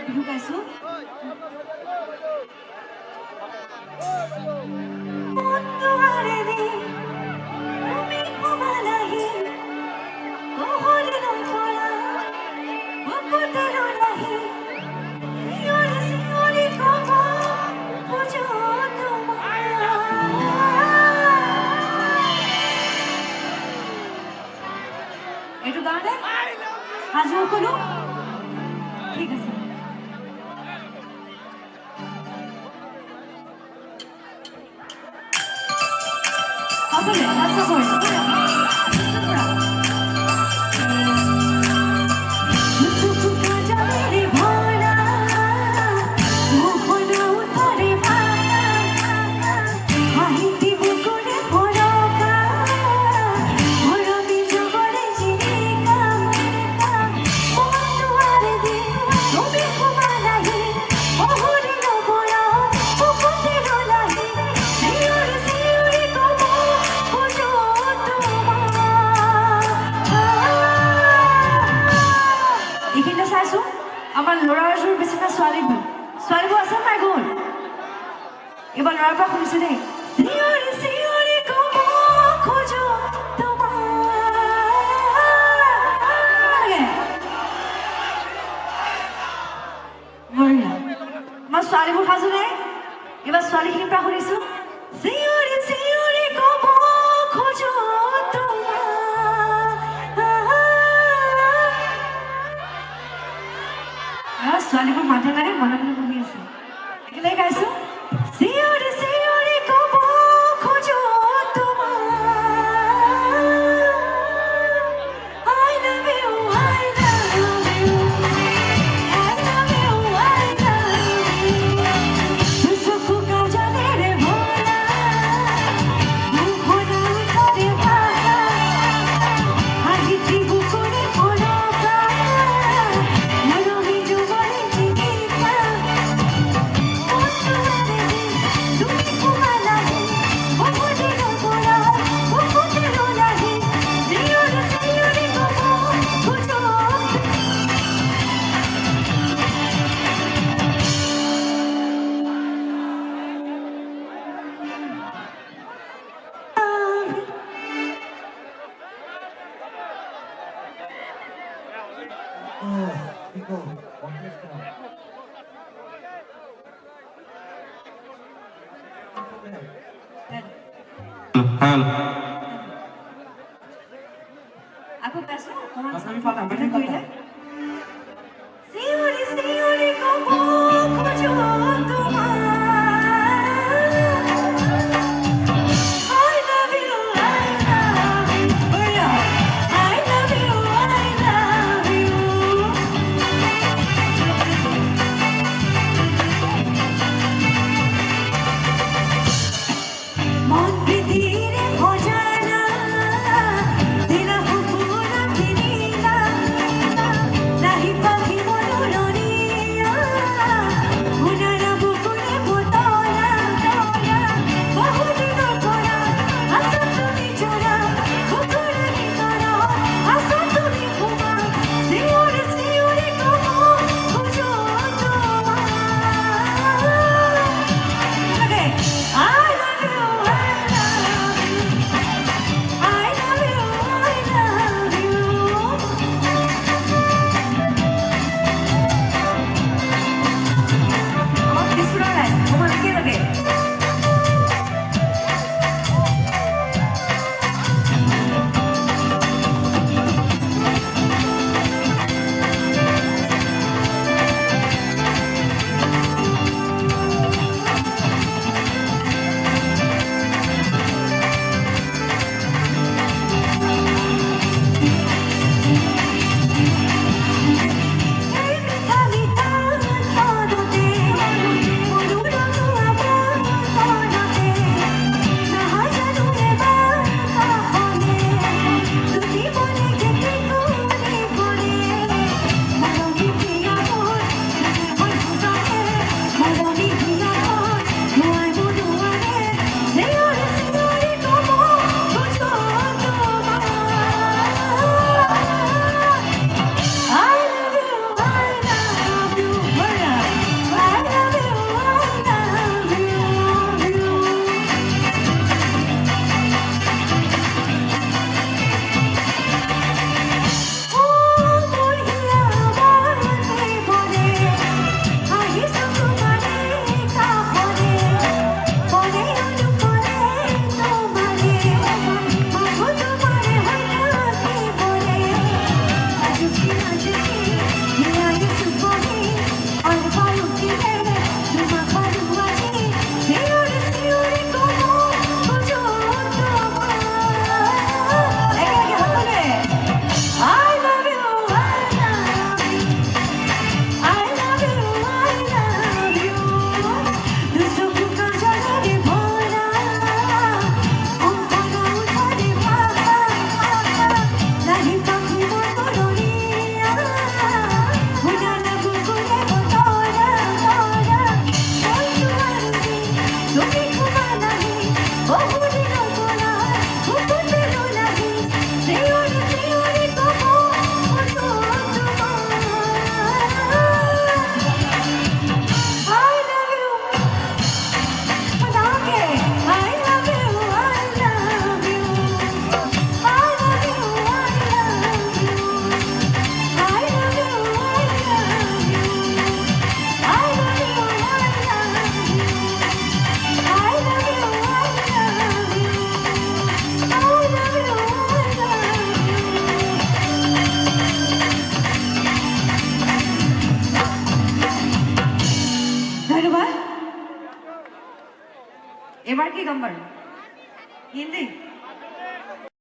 বিহু গাইছো এইটো গানে সাজু সকলো ঠিক আছে সকলোৱে আচ্ছা কৰি আমার ল'ৰাৰ জোৰ বেছি না ছোৱালীবোৰ আছে নাই গ'ল এবাৰ ল'ৰাৰ পৰা শুনিছে দেই চিঞৰি চিঞৰি ক'ব খোজো আমাৰ ছোৱালীবোৰ সাজু নাই এবাৰ ছোৱালীখিনিৰ পৰা শুনিছো চিঞৰি চিঞৰি ক'ব খোজো ছোৱালীবোৰ মাথা নাই মনে মনে বহি আছে একেলগে গাইছো চিঞৰি চিঞৰি ক'ব খোজো তোমাক I love you, I love you, I love you, I love you চকু কাজলেৰে ভৰা মুখনা উঠৰে ভাষা হাঁহি বুকুৰে ভৰা Aku kasih, kamu কৰিলে চিঞৰি চিঞৰি ক'ব খোজো তোমাক I love you, I love you, I love you, I love you মন ধীরে ভজানা দিলা হুকুরা ফিরিলা এবার কি গান বাৰু? হিন্দী